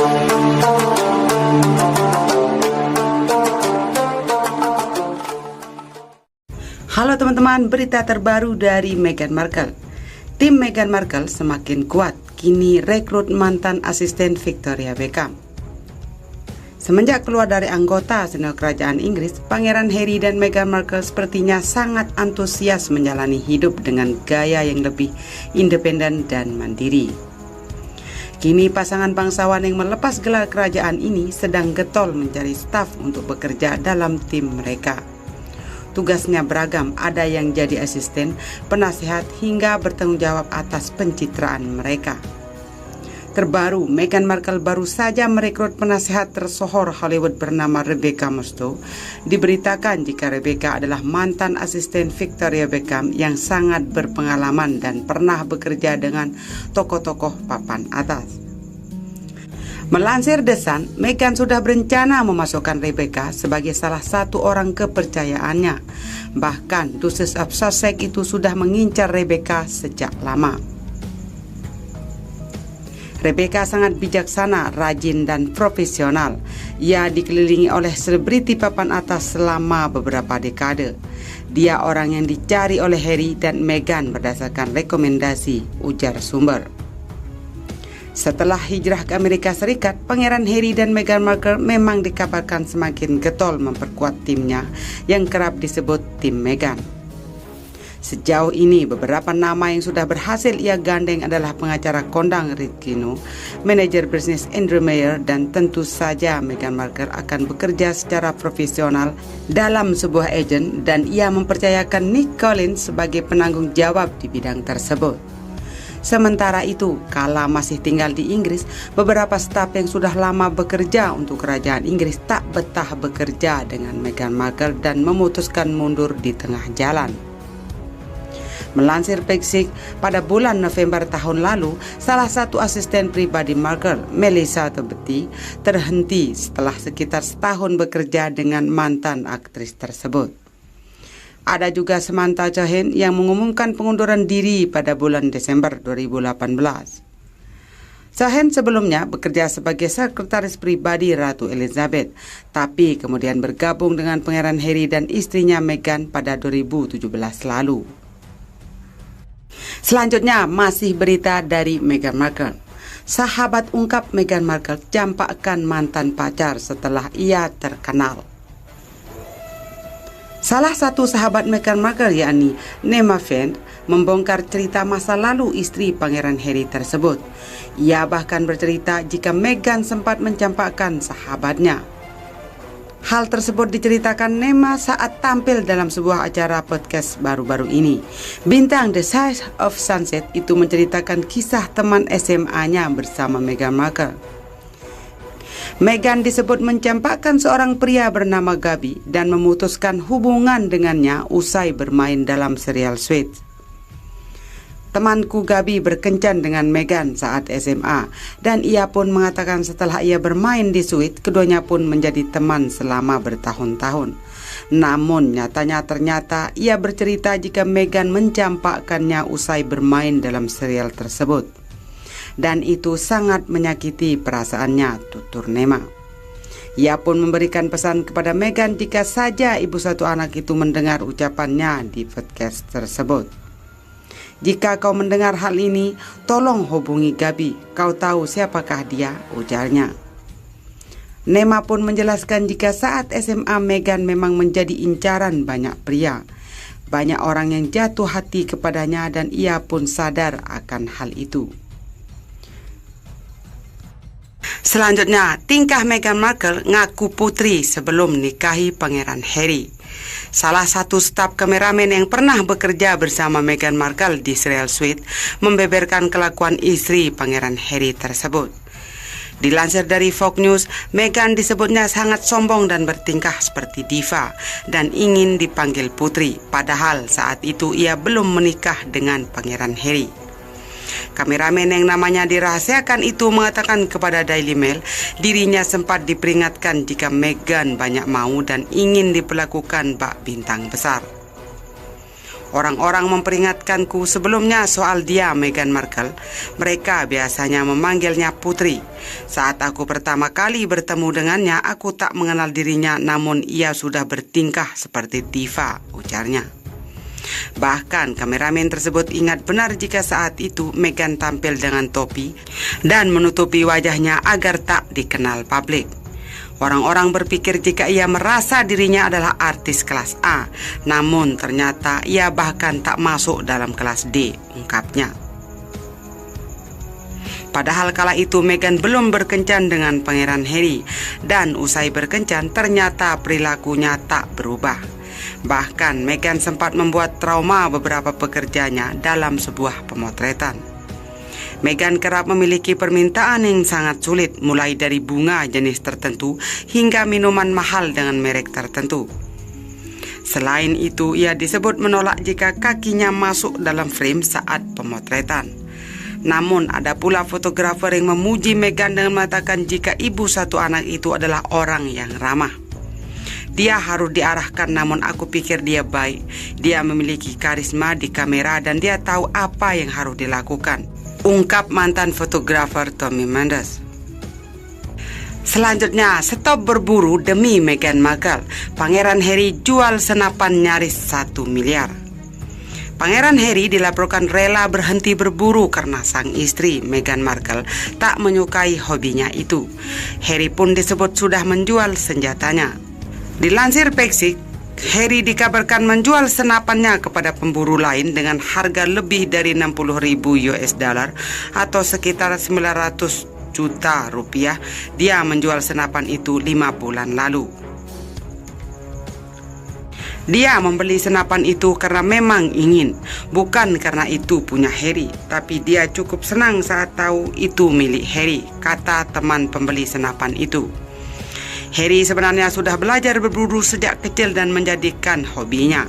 Halo teman-teman, berita terbaru dari Meghan Markle. Tim Meghan Markle semakin kuat, kini rekrut mantan asisten Victoria Beckham. Semenjak keluar dari anggota senior kerajaan Inggris, Pangeran Harry dan Meghan Markle sepertinya sangat antusias menjalani hidup dengan gaya yang lebih independen dan mandiri. Kini pasangan bangsawan yang melepas gelar kerajaan ini sedang getol mencari staf untuk bekerja dalam tim mereka. Tugasnya beragam, ada yang jadi asisten, penasihat, hingga bertanggung jawab atas pencitraan mereka. Terbaru, Meghan Markle baru saja merekrut penasihat tersohor Hollywood bernama Rebecca Musto. Diberitakan jika Rebecca adalah mantan asisten Victoria Beckham yang sangat berpengalaman dan pernah bekerja dengan tokoh-tokoh papan atas. Melansir The Sun, Meghan sudah berencana memasukkan Rebecca sebagai salah satu orang kepercayaannya. Bahkan, Duchess of Sussex itu sudah mengincar Rebecca sejak lama. Rebecca sangat bijaksana, rajin, dan profesional. Ia dikelilingi oleh selebriti papan atas selama beberapa dekade. Dia orang yang dicari oleh Harry dan Meghan berdasarkan rekomendasi, ujar sumber. Setelah hijrah ke Amerika Serikat, Pangeran Harry dan Meghan Markle memang dikabarkan semakin getol memperkuat timnya yang kerap disebut tim Meghan. Sejauh ini, beberapa nama yang sudah berhasil ia gandeng adalah pengacara kondang Rick Kino, manajer bisnis Andrew Mayer, dan tentu saja Meghan Markle akan bekerja secara profesional dalam sebuah agen dan ia mempercayakan Nick Collins sebagai penanggung jawab di bidang tersebut. Sementara itu, kala masih tinggal di Inggris, beberapa staf yang sudah lama bekerja untuk kerajaan Inggris tak betah bekerja dengan Meghan Markle dan memutuskan mundur di tengah jalan. Melansir Pexik, pada bulan November tahun lalu, salah satu asisten pribadi Markle, Melissa Tobeti, terhenti setelah sekitar setahun bekerja dengan mantan aktris tersebut. Ada juga Samantha Cohen yang mengumumkan pengunduran diri pada bulan Desember 2018. Cohen sebelumnya bekerja sebagai sekretaris pribadi Ratu Elizabeth, tapi kemudian bergabung dengan Pangeran Harry dan istrinya Meghan pada 2017 lalu. Selanjutnya masih berita dari Meghan Markle. Sahabat ungkap Meghan Markle campakkan mantan pacar setelah ia terkenal. Salah satu sahabat Meghan Markle yakni Nema Fend membongkar cerita masa lalu istri Pangeran Harry tersebut. Ia bahkan bercerita jika Meghan sempat mencampakkan sahabatnya. Hal tersebut diceritakan Nema saat tampil dalam sebuah acara podcast baru-baru ini. Bintang The Side of Sunset itu menceritakan kisah teman SMA-nya bersama Meghan Markle. Meghan disebut mencampakkan seorang pria bernama Gaby dan memutuskan hubungan dengannya usai bermain dalam serial Suits. Temanku Gaby berkencan dengan Meghan saat SMA dan ia pun mengatakan setelah ia bermain di Suits, keduanya pun menjadi teman selama bertahun-tahun. Namun nyatanya ternyata ia bercerita jika Meghan mencampakkannya usai bermain dalam serial tersebut. Dan itu sangat menyakiti perasaannya, tutur Nema. Ia pun memberikan pesan kepada Meghan jika saja ibu satu anak itu mendengar ucapannya di podcast tersebut. Jika kau mendengar hal ini, tolong hubungi Gaby. Kau tahu siapakah dia, ujarnya. Nema pun menjelaskan jika saat SMA Meghan memang menjadi incaran banyak pria. Banyak orang yang jatuh hati kepadanya dan ia pun sadar akan hal itu. Selanjutnya, tingkah Meghan Markle ngaku putri sebelum nikahi Pangeran Harry. Salah satu staf kameramen yang pernah bekerja bersama Meghan Markle di serial Suits membeberkan kelakuan istri Pangeran Harry tersebut. Dilansir dari Fox News, Meghan disebutnya sangat sombong dan bertingkah seperti diva dan ingin dipanggil putri, padahal saat itu ia belum menikah dengan Pangeran Harry. Kameramen yang namanya dirahasiakan itu mengatakan kepada Daily Mail dirinya sempat diperingatkan jika Meghan banyak mau dan ingin diperlakukan bak bintang besar. Orang-orang memperingatkanku sebelumnya soal dia, Meghan Markle. Mereka biasanya memanggilnya putri. Saat aku pertama kali bertemu dengannya, aku tak mengenal dirinya, namun ia sudah bertingkah seperti diva, ujarnya. Bahkan kameramen tersebut ingat benar jika saat itu Meghan tampil dengan topi dan menutupi wajahnya agar tak dikenal publik. Orang-orang berpikir jika ia merasa dirinya adalah artis kelas A, namun ternyata ia bahkan tak masuk dalam kelas D, ungkapnya. Padahal kala itu Meghan belum berkencan dengan Pangeran Harry, dan usai berkencan ternyata perilakunya tak berubah. Bahkan Meghan sempat membuat trauma beberapa pekerjanya dalam sebuah pemotretan. Meghan kerap memiliki permintaan yang sangat sulit, mulai dari bunga jenis tertentu hingga minuman mahal dengan merek tertentu. Selain itu, ia disebut menolak jika kakinya masuk dalam frame saat pemotretan. Namun ada pula fotografer yang memuji Meghan dengan mengatakan jika ibu satu anak itu adalah orang yang ramah. Dia harus diarahkan, namun aku pikir dia baik. Dia memiliki karisma di kamera dan dia tahu apa yang harus dilakukan, ungkap mantan fotografer Tommy Mendes. Selanjutnya, stop berburu demi Meghan Markle. Pangeran Harry jual senapan nyaris 1 miliar. Pangeran Harry dilaporkan rela berhenti berburu karena sang istri Meghan Markle tak menyukai hobinya itu. Harry pun disebut sudah menjual senjatanya. Dilansir Pexik, Harry dikabarkan menjual senapannya kepada pemburu lain dengan harga lebih dari 60.000 US dollar atau sekitar 900 juta rupiah. Dia menjual senapan itu 5 bulan lalu. Dia membeli senapan itu karena memang ingin, bukan karena itu punya Harry. Tapi dia cukup senang saat tahu itu milik Harry, kata teman pembeli senapan itu. Harry sebenarnya sudah belajar berburu sejak kecil dan menjadikan hobinya.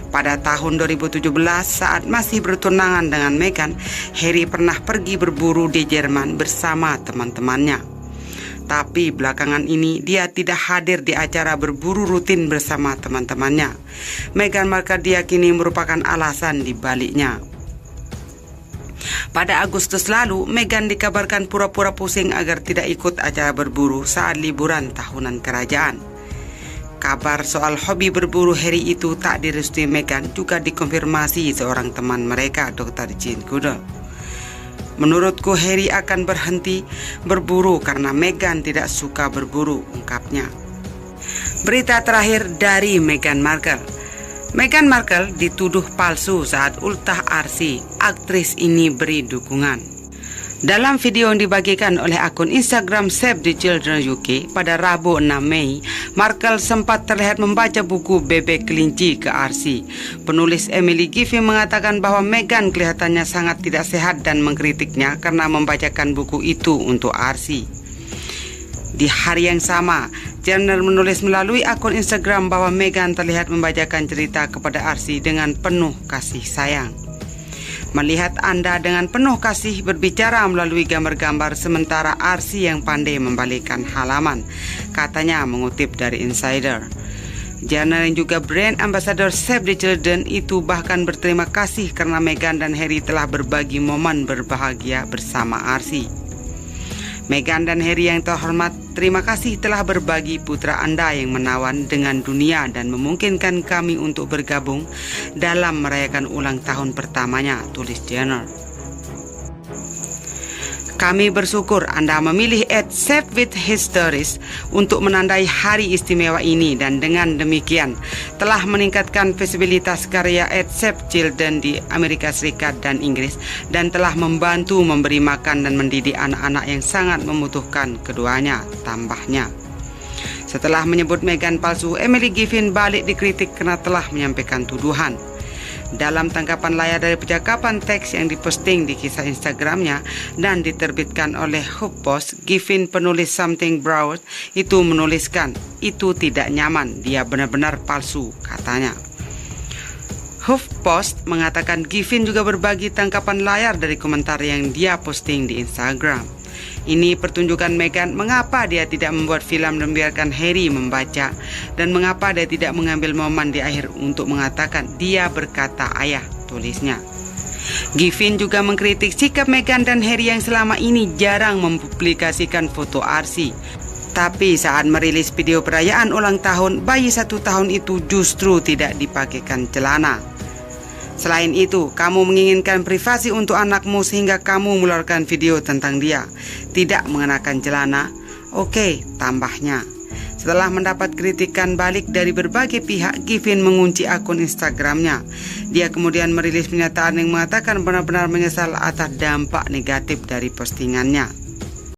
Pada tahun 2017 saat masih bertunangan dengan Meghan, Harry pernah pergi berburu di Jerman bersama teman-temannya. Tapi belakangan ini dia tidak hadir di acara berburu rutin bersama teman-temannya. Meghan Markle diyakini merupakan alasan di baliknya. Pada Agustus lalu, Meghan dikabarkan pura-pura pusing agar tidak ikut acara berburu saat liburan tahunan kerajaan. Kabar soal hobi berburu Harry itu tak direstui Meghan juga dikonfirmasi seorang teman mereka, Dr. Jane Goodall. Menurutku Harry akan berhenti berburu karena Meghan tidak suka berburu, ungkapnya. Berita terakhir dari Meghan Markle. Meghan Markle dituduh palsu saat ultah ARSI. Aktris ini beri dukungan. Dalam video yang dibagikan oleh akun Instagram Save the Children UK pada Rabu 6 Mei, Markle sempat terlihat membaca buku Bebek Kelinci ke ARSI. Penulis Emily Giffin mengatakan bahwa Meghan kelihatannya sangat tidak sehat dan mengkritiknya karena membacakan buku itu untuk ARSI. Di hari yang sama, Jenner menulis melalui akun Instagram bahwa Meghan terlihat membacakan cerita kepada ARSI dengan penuh kasih sayang. Melihat Anda dengan penuh kasih berbicara melalui gambar-gambar sementara ARSI yang pandai membalikkan halaman, katanya mengutip dari Insider. Jenner yang juga brand ambassador Save the Children itu bahkan berterima kasih karena Meghan dan Harry telah berbagi momen berbahagia bersama ARSI. Meghan dan Harry yang terhormat, terima kasih telah berbagi putra Anda yang menawan dengan dunia dan memungkinkan kami untuk bergabung dalam merayakan ulang tahun pertamanya, tulis Jenner. Kami bersyukur Anda memilih @Save with His Stories untuk menandai hari istimewa ini dan dengan demikian telah meningkatkan visibilitas karya @Save Children di Amerika Serikat dan Inggris dan telah membantu memberi makan dan mendidik anak-anak yang sangat membutuhkan keduanya, tambahnya. Setelah menyebut Meghan palsu, Emily Giffin balik dikritik karena telah menyampaikan tuduhan. Dalam tangkapan layar dari percakapan teks yang diposting di kisah Instagramnya dan diterbitkan oleh HuffPost, Giffin penulis Something Broad itu menuliskan, itu tidak nyaman, dia benar-benar palsu, katanya. HuffPost mengatakan Giffin juga berbagi tangkapan layar dari komentar yang dia posting di Instagram. Ini pertunjukan Meghan mengapa dia tidak membuat film dan biarkan Harry membaca, dan mengapa dia tidak mengambil momen di akhir untuk mengatakan dia berkata ayah, tulisnya. Giffin juga mengkritik sikap Meghan dan Harry yang selama ini jarang mempublikasikan foto Archie. Tapi saat merilis video perayaan ulang tahun, bayi 1 tahun itu justru tidak dipakaikan celana. Selain itu, kamu menginginkan privasi untuk anakmu sehingga kamu mengeluarkan video tentang dia tidak mengenakan celana. Oke, tambahnya. Setelah mendapat kritikan balik dari berbagai pihak, Giffin mengunci akun Instagramnya. Dia kemudian merilis pernyataan yang mengatakan benar-benar menyesal atas dampak negatif dari postingannya.